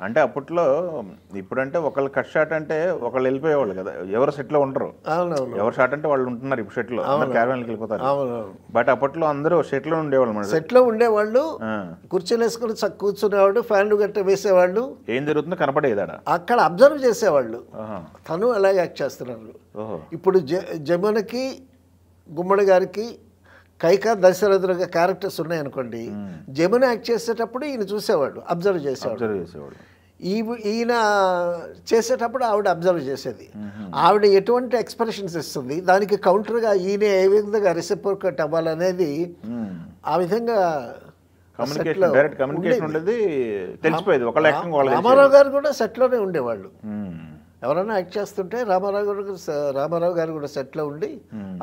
అంటే అప్పట్లో ఇప్పుడంటే ఒకళ్ళు కట్ షాట్ అంటే ఒకళ్ళు వెళ్ళిపోయేవాళ్ళు కదా, ఎవరు సెట్లో ఉండరు. అవునవును, ఎవరు షాట్ అంటే వాళ్ళు ఉంటున్నారు ఇప్పుడు సెట్లో, అందరు క్యారవాన్కి వెళ్ళిపోతారు. అవునవును. బట్ అప్పట్లో అందరూ సెట్లో ఉండేవాళ్ళు మన సెట్లో ఉండేవాళ్ళు, కుర్చీలు వేసుకుని కూర్చునేవాళ్ళు, ఫ్యాన్లు గట్ట వేసేవాళ్ళు, ఏం జరుగుతుందో కనపడేది అక్కడ అబ్జర్వ్ చేసేవాళ్ళు తను అలాగే యాక్ట్ చేస్తున్నారు. ఇప్పుడు జమునకి గుమ్మడి గారికి కైకా దశరథులుగా క్యారెక్టర్స్ ఉన్నాయనుకోండి, జమున యాక్ట్ చేసేటప్పుడు ఈయన చూసేవాడు, అబ్జర్వ్ చేసేవాడు. ఈయన చేసేటప్పుడు ఆవిడ అబ్జర్వ్ చేసేది. ఆవిడ ఎటువంటి ఎక్స్ప్రెషన్స్ ఇస్తుంది, దానికి కౌంటర్గా ఈయన ఏ విధంగా రెసిప్రోకేట్ అవ్వాలనేది ఆ విధంగా రామారావు గారు కూడా సెట్లోనే ఉండేవాళ్ళు. ఎవరైనా యాక్ట్ చేస్తుంటే రామారావు గారు కూడా సెట్లో ఉండి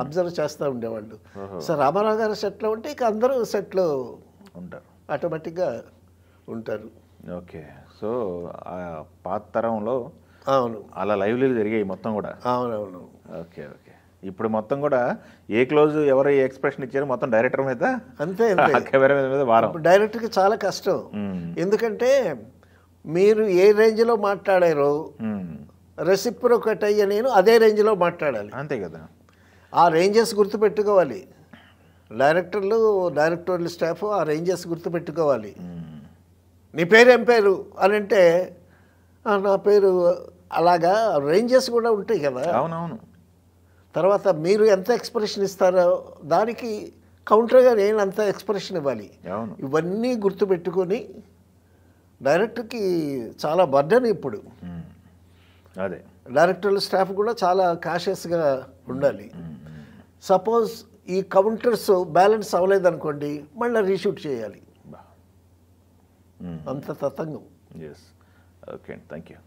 అబ్జర్వ్ చేస్తూ ఉండేవాళ్ళు. సో రామారావు గారు సెట్లో ఉంటే ఇక అందరూ సెట్లో ఉంటారు, ఆటోమేటిక్గా ఉంటారు. ఓకే. సో పాత తరంలో అవును అలా లైవ్లీ జరిగాయి మొత్తం కూడా. అవునవును. Okay okay. ఇప్పుడు మొత్తం కూడా ఏ క్లోజ్ ఎవరు ఏ ఎక్స్ప్రెషన్ ఇచ్చారు మొత్తం డైరెక్టర్ మీద, అంతే కెమెరా మీద వారం. డైరెక్టర్కి చాలా కష్టం, ఎందుకంటే మీరు ఏ రేంజ్లో మాట్లాడారో రెసిప్రోకేట్ అయ్యే నేను అదే రేంజ్లో మాట్లాడాలి. అంతే కదా, ఆ రేంజెస్ గుర్తుపెట్టుకోవాలి. డైరెక్టోరియల్ స్టాఫ్ ఆ రేంజెస్ గుర్తుపెట్టుకోవాలి. నీ పేరు ఏం పేరు అని అంటే నా పేరు, అలాగా రేంజెస్ కూడా ఉంటాయి కదా. అవునవును. తర్వాత మీరు ఎంత ఎక్స్ప్రెషన్ ఇస్తారో దానికి కౌంటర్గా నేను అంత ఎక్స్ప్రెషన్ ఇవ్వాలి. ఇవన్నీ గుర్తుపెట్టుకొని డైరెక్టర్కి చాలా బర్డన్ ఇప్పుడు. అదే డైరెక్టర్ల స్టాఫ్ కూడా చాలా కాషియస్గా ఉండాలి. సపోజ్ ఈ కౌంటర్స్ బ్యాలెన్స్ అవ్వలేదనుకోండి, మళ్ళీ రీషూట్ చేయాలి. అంత తతంగం. Okay, thank you.